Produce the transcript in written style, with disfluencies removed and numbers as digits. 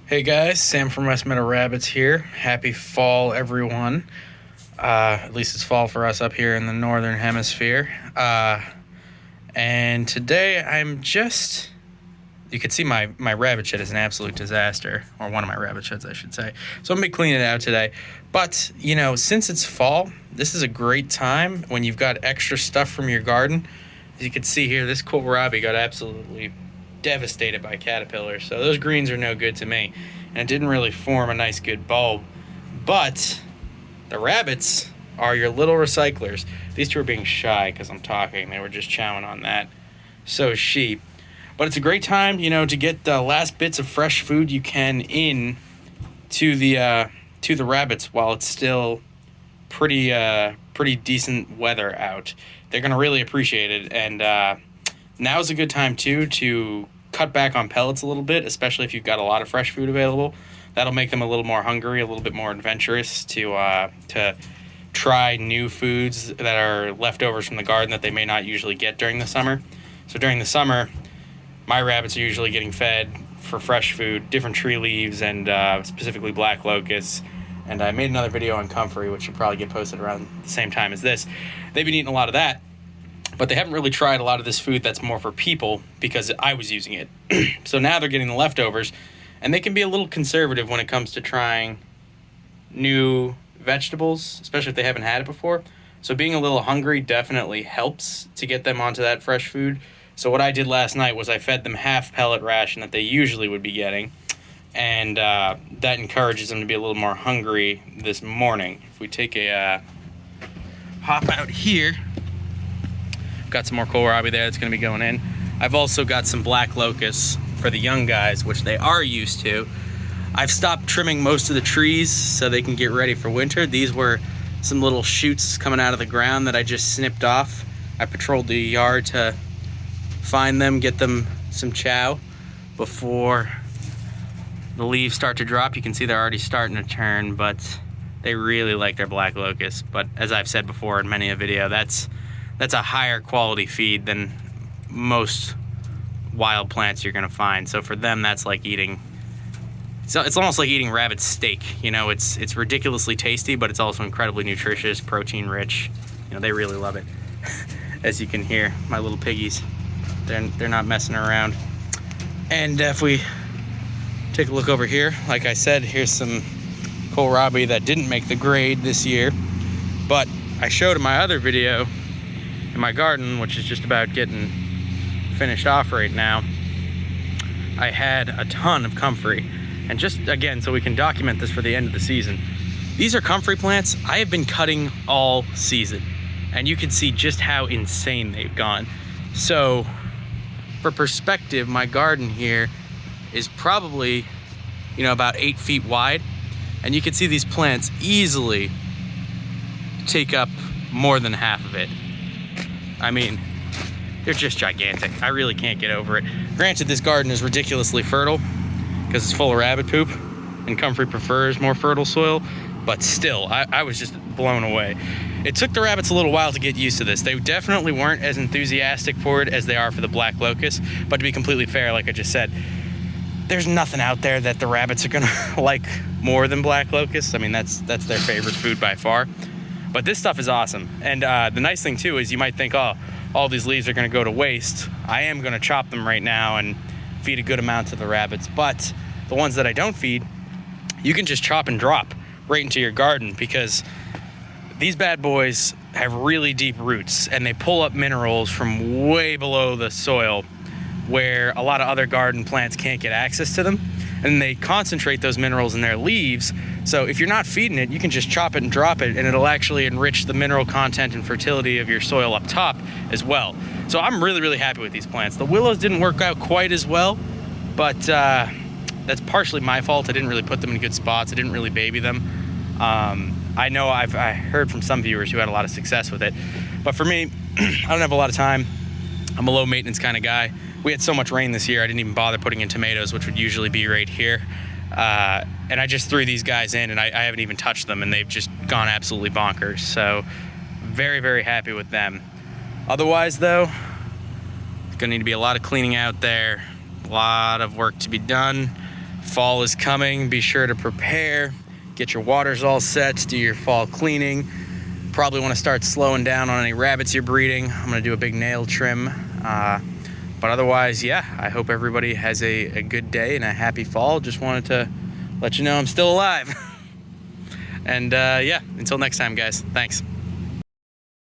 Hey guys, Sam from West Meadow Rabbits here. Happy fall, everyone. At least it's fall for us up here in the northern hemisphere. And today you can see my rabbit shed is an absolute disaster, or one of my rabbit sheds, I should say. So I'm going to be cleaning it out today. But, since it's fall, this is a great time when you've got extra stuff from your garden. As you can see here, this kohlrabi got absolutely devastated by caterpillars, so those greens are no good to me, and it didn't really form a nice good bulb. But the rabbits are your little recyclers. These two are being shy because I'm talking. They were just chowing on that. So is she. But it's a great time, to get the last bits of fresh food you can in to the rabbits while it's still pretty decent weather out. They're gonna really appreciate it, and now's a good time, too, to cut back on pellets a little bit, especially if you've got a lot of fresh food available. That'll make them a little more hungry, a little bit more adventurous to try new foods that are leftovers from the garden that they may not usually get during the summer. So during the summer, my rabbits are usually getting fed for fresh food, different tree leaves, and specifically black locusts. And I made another video on comfrey, which should probably get posted around the same time as this. They've been eating a lot of that. But they haven't really tried a lot of this food that's more for people because I was using it. So now they're getting the leftovers, and they can be a little conservative when it comes to trying new vegetables, especially if they haven't had it before. So being a little hungry definitely helps to get them onto that fresh food. So what I did last night was I fed them half pellet ration that they usually would be getting, and that encourages them to be a little more hungry this morning. If we take a hop out here, got some more kohlrabi there that's going to be going in. I've also got some black locusts for the young guys, which they are used to. I've stopped trimming most of the trees so they can get ready for winter. These were some little shoots coming out of the ground that I just snipped off. I patrolled the yard to find them, get them some chow before the leaves start to drop. You can see they're already starting to turn, but they really like their black locusts. But as I've said before in many a video, that's a higher quality feed than most wild plants you're gonna find. So for them, that's like eating, it's almost like eating rabbit steak. It's ridiculously tasty, but it's also incredibly nutritious, protein rich. They really love it. As you can hear, my little piggies, they're not messing around. And if we take a look over here, like I said, here's some kohlrabi that didn't make the grade this year, but I showed in my other video in my garden, which is just about getting finished off right now, I had a ton of comfrey. And just again, so we can document this for the end of the season, these are comfrey plants I have been cutting all season, and you can see just how insane they've gone. So for perspective, my garden here is probably about 8 feet wide, and you can see these plants easily take up more than half of it. I mean, they're just gigantic. I really can't get over it. Granted, this garden is ridiculously fertile because it's full of rabbit poop, and comfrey prefers more fertile soil, but still, I was just blown away. It took the rabbits a little while to get used to this. They definitely weren't as enthusiastic for it as they are for the black locust, but to be completely fair, like I just said, there's nothing out there that the rabbits are gonna like more than black locusts. I mean, that's their favorite food by far. But this stuff is awesome. And the nice thing too is you might think, oh, all these leaves are gonna go to waste. I am gonna chop them right now and feed a good amount to the rabbits. But the ones that I don't feed, you can just chop and drop right into your garden, because these bad boys have really deep roots and they pull up minerals from way below the soil where a lot of other garden plants can't get access to them. And they concentrate those minerals in their leaves. So if you're not feeding it, you can just chop it and drop it, and it'll actually enrich the mineral content and fertility of your soil up top as well. So I'm really, really happy with these plants. The willows didn't work out quite as well, but that's partially my fault. I didn't really put them in good spots. I didn't really baby them. I know I heard from some viewers who had a lot of success with it, but for me, I don't have a lot of time. I'm a low maintenance kind of guy. We had so much rain this year, I didn't even bother putting in tomatoes, which would usually be right here. And I just threw these guys in, and I haven't even touched them, and they've just gone absolutely bonkers. So very, very happy with them. Otherwise, though, it's gonna need to be a lot of cleaning out there, a lot of work to be done, Fall is coming. Be sure to prepare. Get your waters all set. Do your fall cleaning. Probably want to start slowing down on any rabbits you're breeding. I'm going to do a big nail trim. But otherwise, yeah, I hope everybody has a good day and a happy fall. Just wanted to let you know I'm still alive. And yeah, until next time, guys. Thanks.